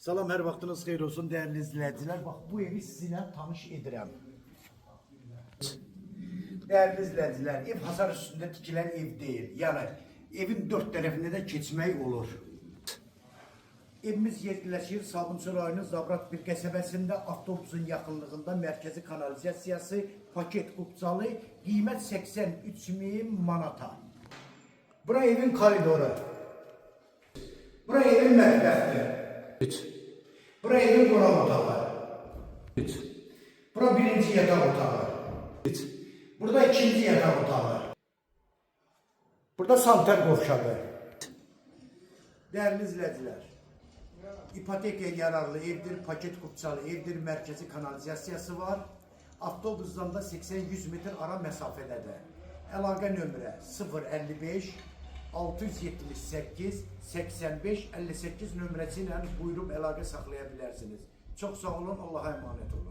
Salam, hər vaxtınız xeyir olsun değerli izleyiciler. Bak bu evi sizinle tanış edirəm. Değerli izleyiciler, ev hasar üstünde tikilen ev değil. Yani evin dört tarafında da geçmek olur. Evimiz yerleşir Sabunçu rayonu Zabrat bir qəsəbəsində, avtobusun yaxınlığında merkezi kanalizasiyası, paket kupçalı, qiymət 83.000 manata. Bura evin koridoru. Bura evin mətbəxdir. Bura evin qonaq otağı. Bura birinci yataq otağı. Burada ikinci yataq otağı. Burada santer qovşağı. Değerli izleyiciler, ipotekaya yararlı evdir, paket kupçalı evdir, merkezi kanalizasiyası var. Avtobusdan da 80-100 metre ara mesafededir. Əlaqə nömrə 055 678 85 58 nömrəsi ilə buyurub əlaqə saxlaya bilərsiniz. Çox sağ olun, Allah'a emanet olun.